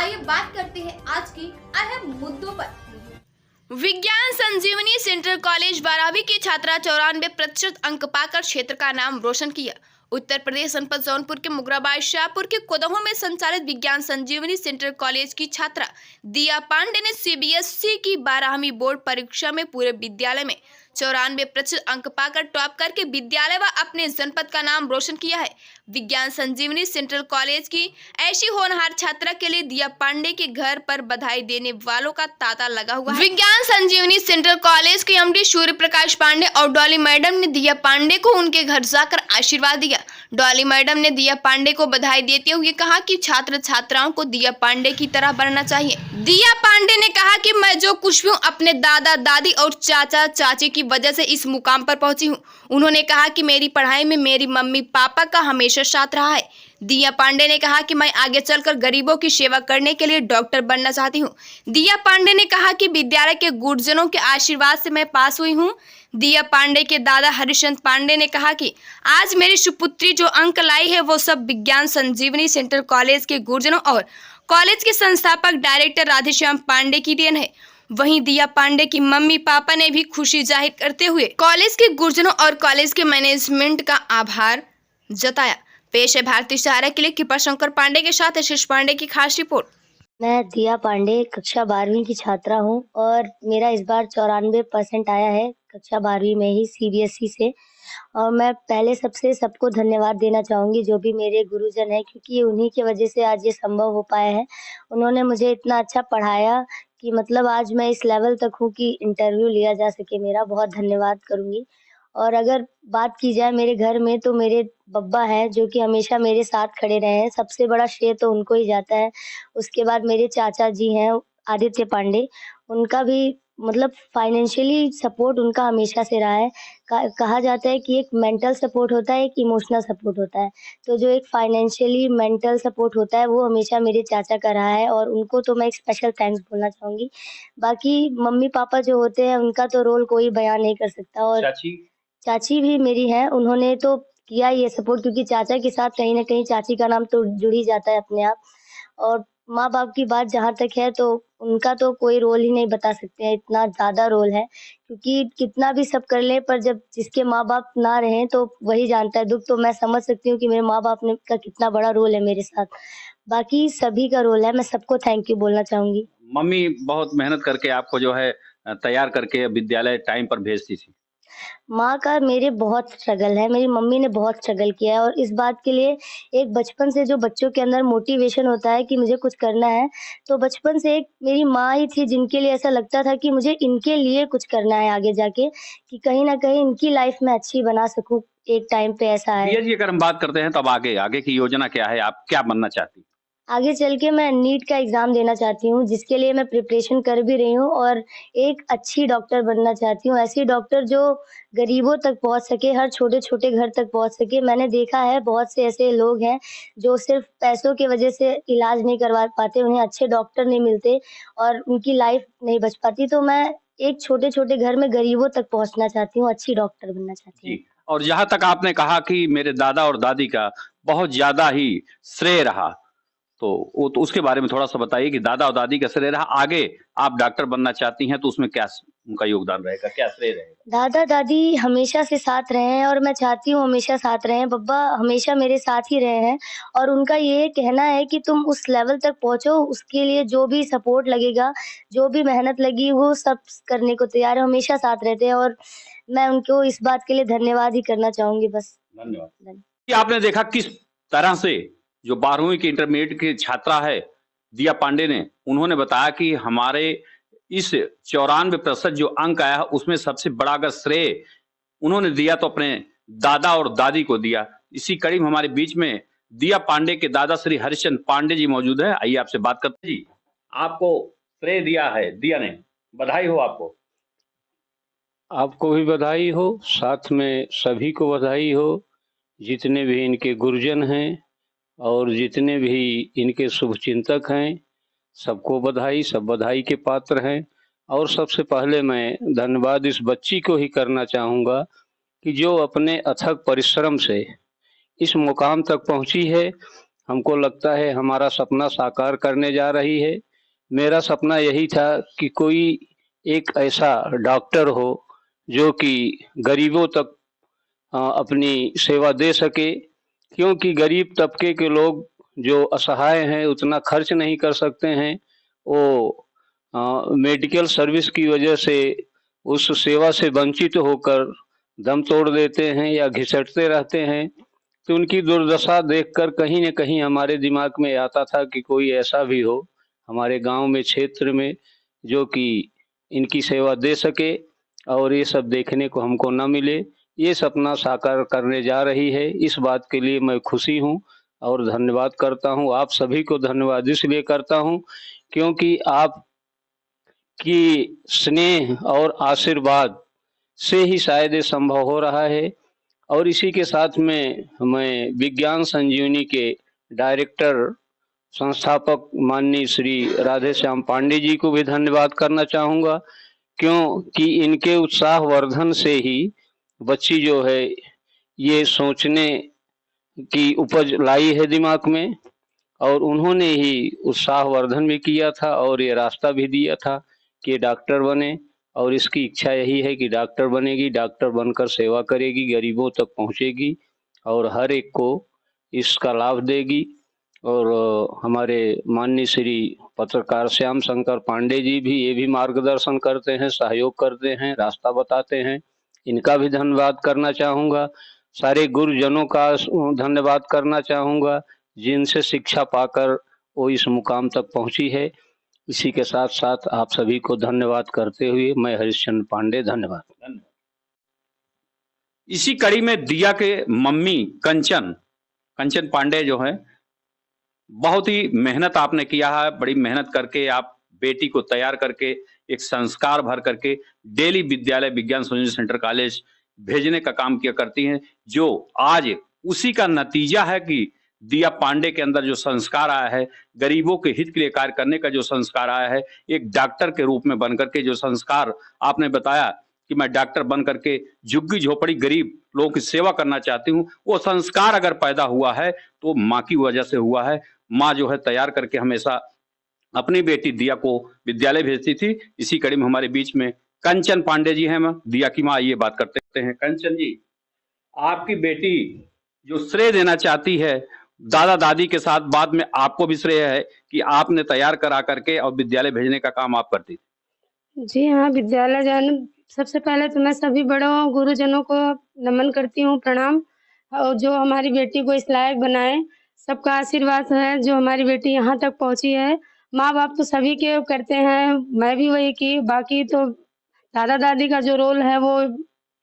आइए बात करते हैं आज की अहम मुद्दों पर। विज्ञान संजीवनी सेंट्रल कॉलेज 12वीं की छात्रा 94% अंक पाकर क्षेत्र का नाम रोशन किया। उत्तर प्रदेश जनपद जौनपुर के मुगराबाद शाहपुर के कोदहों में संचालित विज्ञान संजीवनी सेंट्रल कॉलेज की छात्रा दिया पांडे ने सीबीएसई की 12वीं बोर्ड परीक्षा में पूरे विद्यालय में 94% अंक पाकर टॉप करके विद्यालय व अपने जनपद का नाम रोशन किया है। विज्ञान संजीवनी सेंट्रल कॉलेज की ऐसी होनहार छात्रा के लिए दिया पांडे के घर पर बधाई देने वालों का तांता लगा हुआ है। विज्ञान संजीवनी सेंट्रल कॉलेज के एमडी सूर्य प्रकाश पांडे और डॉली मैडम ने दिया पांडे को उनके घर जाकर आशीर्वाद दिया। डॉली मैडम ने दिया पांडे को बधाई देते हुए कहा कि छात्र छात्राओं को दिया पांडे की तरह बनना चाहिए। दिया पांडे ने कहा कि मैं जो कुछ भी हूँ अपने दादा दादी और चाचा चाची की वजह से इस मुकाम पर पहुंची हूँ। उन्होंने कहा कि मेरी पढ़ाई में मेरी मम्मी पापा का हमेशा साथ रहा है। दिया पांडे ने कहा कि मैं आगे चलकर गरीबों की सेवा करने के लिए डॉक्टर बनना चाहती हूँ। दिया पांडे ने कहा कि विद्यालय के गुरुजनों के आशीर्वाद से मैं पास हुई हूँ। दिया पांडे के दादा हरिश्चंद्र पांडे ने कहा कि आज मेरी सुपुत्री जो अंक लाई है वो सब विज्ञान संजीवनी सेंट्रल कॉलेज के गुरुजनों और कॉलेज के संस्थापक डायरेक्टर राधेश्याम पांडे की देन है। वहीं दिया पांडे की मम्मी पापा ने भी खुशी जाहिर करते हुए कॉलेज के गुरुजनों और कॉलेज के मैनेजमेंट का आभार जताया। पेश है भारतीय सहारा के लिए कृपा शंकर पांडे के साथ आशीष पांडे की खास रिपोर्ट। मैं दिया पांडे कक्षा 12वीं की छात्रा हूं और मेरा इस बार 94% आया है कक्षा 12वीं में ही सीबीएसई से। और मैं पहले सबसे सबको धन्यवाद देना चाहूँगी जो भी मेरे गुरुजन हैं, क्योंकि उन्हीं की वजह से आज ये संभव हो पाया है। उन्होंने मुझे इतना अच्छा पढ़ाया कि मतलब आज मैं इस लेवल तक हूँ कि इंटरव्यू लिया जा सके मेरा। बहुत धन्यवाद करूँगी। और अगर बात की जाए मेरे घर में तो मेरे बब्बा हैं जो कि हमेशा मेरे साथ खड़े रहे हैं। सबसे बड़ा श्रेय तो उनको ही जाता है। उसके बाद मेरे चाचा जी हैं आदित्य पांडे, उनका भी मतलब फाइनेंशियली सपोर्ट उनका हमेशा से रहा है। कहा जाता है कि एक मेंटल सपोर्ट होता है, एक इमोशनल सपोर्ट होता है। तो जो एक फाइनेंशियली मेंटल सपोर्ट होता है वो हमेशा मेरे चाचा का रहा है और उनको तो मैं एक स्पेशल थैंक्स बोलना चाहूँगी। बाकी मम्मी पापा जो होते हैं उनका तो रोल कोई बयान नहीं कर सकता। और चाची भी मेरी हैं, उन्होंने तो किया ये सपोर्ट, क्योंकि चाचा के साथ कहीं न कहीं चाची का नाम तो जुड़ ही जाता है अपने आप। और माँ-बाप की बात जहाँ तक है तो उनका तो कोई रोल ही नहीं बता सकते हैं, इतना ज़्यादा रोल है। क्योंकि कितना भी सब कर लें पर जब जिसके माँ-बाप ना रहें तो वही जानता है दुःख। तो मैं समझ सकती हूँ कि मेरे माँ-बाप ने का कितना बड़ा रोल है मेरे साथ। बाकी सभी का रोल है, मैं सबको थैंक यू बोलना चाहूँगी। मम्मी बहुत मेहनत करके आपको जो है तैयार करके विद्यालय टाइम पर भेजती थी। माँ का मेरे बहुत स्ट्रगल है, मेरी मम्मी ने बहुत स्ट्रगल किया है। और इस बात के लिए एक बचपन से जो बच्चों के अंदर मोटिवेशन होता है कि मुझे कुछ करना है, तो बचपन से एक मेरी माँ ही थी जिनके लिए ऐसा लगता था कि मुझे इनके लिए कुछ करना है आगे जाके, कि कहीं न कहीं इनकी लाइफ मैं अच्छी बना सकूँ। एक टाइम पे ऐसा है। दिया जी, अगर हम बात करते हैं तब आगे की योजना क्या है? आप क्या बनना चाहती हैं? आगे चल के मैं नीट का एग्ज़ाम देना चाहती हूँ, जिसके लिए मैं प्रिपरेशन कर भी रही हूँ और एक अच्छी डॉक्टर बनना चाहती हूँ। ऐसी डॉक्टर जो गरीबों तक पहुँच सके, हर छोटे-छोटे घर तक पहुँच सके। मैंने देखा है बहुत से ऐसे लोग हैं जो सिर्फ़ पैसों की वज़ह से इलाज नहीं करवा पाते, उन्हें अच्छे डॉक्टर नहीं मिलते और उनकी लाइफ़ नहीं बच पाती। तो मैं एक छोटे-छोटे घर में गरीबों तक पहुँचना चाहती हूँ, अच्छी डॉक्टर बनना चाहती हूँ। जी, और जहाँ तक आपने कहा कि मेरे दादा और दादी का बहुत ज़्यादा ही श्रेय रहा, तो वो तो उसके बारे में थोड़ा-सा बताइए कि दादा और दादी का श्रेय रहा, आगे आप डॉक्टर बनना चाहती हैं तो उसमें क्या उनका योगदान रहेगा, क्या श्रेय रहेगा? दादा-दादी हमेशा से साथ रहे हैं और मैं चाहती हूँ हमेशा साथ रहें। बब्बा हमेशा मेरे साथ ही रहे हैं और उनका ये कहना है कि तुम उस लेवल तक पहुँचो, उसके लिए जो भी सपोर्ट लगेगा, जो भी मेहनत लगी वो सब करने को तैयार है, हमेशा साथ रहते हैं और मैं उनको इस बात के लिए धन्यवाद ही करना चाहूँगी बस। धन्यवाद। कि आपने देखा किस तरह से जो 12वीं की इंटरमीडिएट की छात्रा है दिया पांडे ने, उन्होंने बताया कि हमारे इस 94% जो अंक आया है उसमें सबसे बड़ा अगर श्रेय उन्होंने दिया तो अपने दादा और दादी को दिया। इसी कड़ी में हमारे बीच में दिया पांडे के दादा श्री हरिश्चंद्र पांडे जी मौजूद है। आइए आपसे बात करते हैं। जी, आपको श्रेय दिया है दिया ने, बधाई हो आपको। आपको भी बधाई हो, साथ में सभी को बधाई हो, जितने भी इनके गुरुजन हैं और जितने भी इनके शुभचिंतक हैं, सबको बधाई, सब बधाई के पात्र हैं। और सबसे पहले मैं धन्यवाद इस बच्ची को ही करना चाहूँगा कि जो अपने अथक परिश्रम से इस मुकाम तक पहुँची है। हमको लगता है हमारा सपना साकार करने जा रही है। मेरा सपना यही था कि कोई एक ऐसा डॉक्टर हो जो कि गरीबों तक अपनी सेवा दे सके, क्योंकि गरीब तबके के लोग जो असहाय हैं उतना खर्च नहीं कर सकते हैं। वो मेडिकल सर्विस की वजह से उस सेवा से वंचित होकर दम तोड़ देते हैं या घिसटते रहते हैं। तो उनकी दुर्दशा देखकर कहीं न कहीं हमारे दिमाग में आता था कि कोई ऐसा भी हो हमारे गांव में, क्षेत्र में, जो कि इनकी सेवा दे सके और ये सब देखने को हमको न मिले। ये सपना साकार करने जा रही है, इस बात के लिए मैं खुशी हूँ और धन्यवाद करता हूँ। आप सभी को धन्यवाद इसलिए करता हूँ क्योंकि आप की स्नेह और आशीर्वाद से ही शायद ये संभव हो रहा है। और इसी के साथ में मैं विज्ञान संजीवनी के डायरेक्टर संस्थापक माननीय श्री राधेश्याम पांडे जी को भी धन्यवाद करना चाहूँगा, क्योंकि इनके उत्साहवर्धन से ही बच्ची जो है ये सोचने की उपज लाई है दिमाग में, और उन्होंने ही उत्साहवर्धन भी किया था और ये रास्ता भी दिया था कि डॉक्टर बने। और इसकी इच्छा यही है कि डॉक्टर बनेगी, डॉक्टर बनकर सेवा करेगी, गरीबों तक पहुंचेगी और हर एक को इसका लाभ देगी। और हमारे माननीय श्री पत्रकार श्याम शंकर पांडे जी भी ये भी मार्गदर्शन करते हैं, सहयोग करते हैं, रास्ता बताते हैं। इनका भी धन्यवाद करना चाहूँगा। सारे गुरुजनों का धन्यवाद करना चाहूँगा जिनसे शिक्षा पाकर वो इस मुकाम तक पहुंची है। इसी के साथ साथ आप सभी को धन्यवाद करते हुए मैं हरिश्चंद्र पांडे धन्यवाद। इसी कड़ी में दिया के मम्मी कंचन पांडे जो है, बहुत ही मेहनत आपने किया है। बड़ी मेहनत करके आप बेटी को तैयार करके एक संस्कार भर करके डेली विद्यालय विज्ञान संजीवनी सेंटर कॉलेज भेजने का काम किया करती हैं, जो आज उसी का नतीजा है कि दिया पांडे के अंदर जो संस्कार आया है, गरीबों के हित के लिए कार्य करने का जो संस्कार आया है, एक डॉक्टर के रूप में बनकर के जो संस्कार आपने बताया कि मैं डॉक्टर बन करके झुग्गी झोपड़ी गरीब लोगों की सेवा करना चाहती हूँ, वो संस्कार अगर पैदा हुआ है तो माँ की वजह से हुआ है। माँ जो है तैयार करके हमेशा अपनी बेटी दिया को विद्यालय भेजती थी। इसी कड़ी में हमारे बीच में कंचन पांडे जी हैं, दिया की माँ। ये बात करते हैं कंचन जी, आपकी बेटी जो श्रेय देना चाहती है दादा दादी के साथ, बाद में आपको भी श्रेय है कि आपने तैयार करा करके और विद्यालय भेजने का काम आप करती थी। जी हाँ, विद्यालय जाने सबसे पहले तो मैं सभी बड़ों गुरुजनों को नमन करती हूँ, प्रणाम। और जो हमारी बेटी को इस लायक बनाए, सबका आशीर्वाद है जो हमारी बेटी यहाँ तक पहुँची है। माँ बाप तो सभी के करते हैं, मैं भी वही की। बाकी तो दादा दादी का जो रोल है वो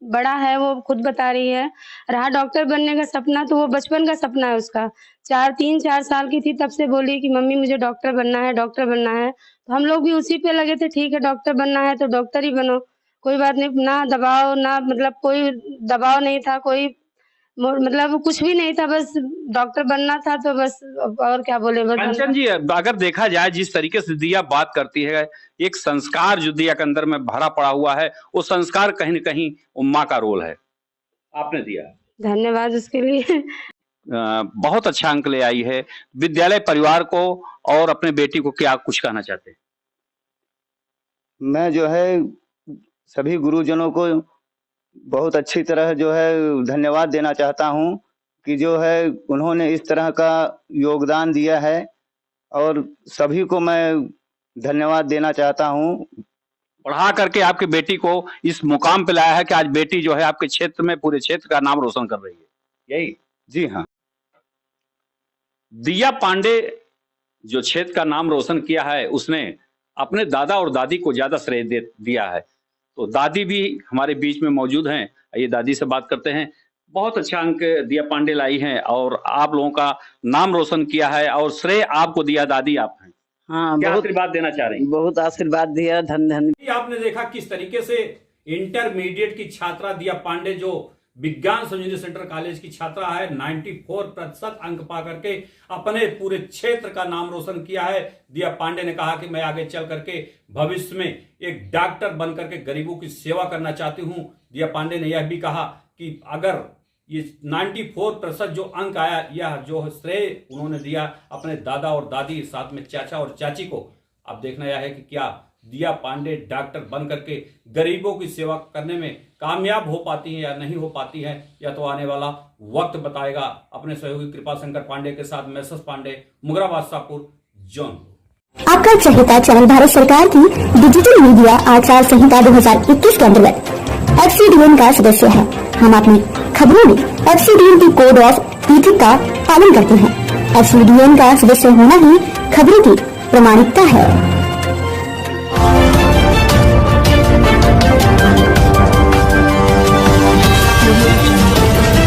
बड़ा है, वो खुद बता रही है। रहा डॉक्टर बनने का सपना, तो वो बचपन का सपना है उसका। 3-4 साल की थी तब से बोली कि मम्मी मुझे डॉक्टर बनना है, डॉक्टर बनना है। तो हम लोग भी उसी पे लगे थे, ठीक है डॉक्टर बनना है तो डॉक्टर ही बनो, कोई बात नहीं। ना दबाव, ना मतलब कोई दबाव नहीं था, कोई मतलब कुछ भी नहीं था, बस डॉक्टर बनना था तो बस। और क्या बोले, बस। कंचन जी, अगर देखा जाए जिस तरीके से दिया बात करती है, एक संस्कार जो दिया के अंदर में भरा पड़ा हुआ है, वो संस्कार कहीं न कहीं माँ का रोल है, आपने दिया। धन्यवाद उसके लिए। बहुत अच्छा अंक ले आई है। विद्यालय परिवार को और अपने बेटी को क्या कुछ कहना चाहते हैं? मैं जो है सभी गुरुजनों को बहुत अच्छी तरह जो है धन्यवाद देना चाहता हूँ कि जो है उन्होंने इस तरह का योगदान दिया है, और सभी को मैं धन्यवाद देना चाहता हूँ। पढ़ा करके आपकी बेटी को इस मुकाम पे लाया है कि आज बेटी जो है आपके क्षेत्र में, पूरे क्षेत्र का नाम रोशन कर रही है, यही? जी हाँ। दिया पांडे जो क्षेत्र का नाम रोशन किया है, उसने अपने दादा और दादी को ज्यादा श्रेय दिया है। तो दादी भी हमारे बीच में मौजूद हैं, ये दादी से बात करते हैं। बहुत अच्छा अंक दिया पांडे लाई हैं और आप लोगों का नाम रोशन किया है, और श्रेय आपको दिया दादी आप हैं। हाँ, क्या बहुत आशीर्वाद देना चाह रही हैं? बहुत आशीर्वाद दिया, धन। आपने देखा किस तरीके से इंटरमीडिएट की छात्रा दिया पांडे, जो विज्ञान संजीवनी सेंटर कॉलेज की छात्रा है, 94% अंक पा करके अपने पूरे क्षेत्र का नाम रोशन किया है। दिया पांडे ने कहा कि मैं आगे चल करके भविष्य में एक डॉक्टर बन करके गरीबों की सेवा करना चाहती हूं। दिया पांडे ने यह भी कहा कि अगर ये 94% जो अंक आया, यह जो श्रेय उन्होंने दिया अपने दादा और दादी, साथ में चाचा और चाची को। अब देखना यह है कि क्या दिया पांडे डॉक्टर बन करके गरीबों की सेवा करने में कामयाब हो पाती है या नहीं हो पाती है, यह तो आने वाला वक्त बताएगा। अपने सहयोगी कृपा शंकर पांडे के साथ मैसेज पांडे, मुगराबाद शाहपुर, जौनपुर। आपका चहेता चैनल भारत सरकार की डिजिटल मीडिया आचार संहिता 2021 के अंतर्गत FCDN का सदस्य है। हम अपनी खबरों में FCDN की कोड ऑफ इथिक्स का पालन करते हैं। FCDN का सदस्य होना ही खबरों की प्रामाणिकता है।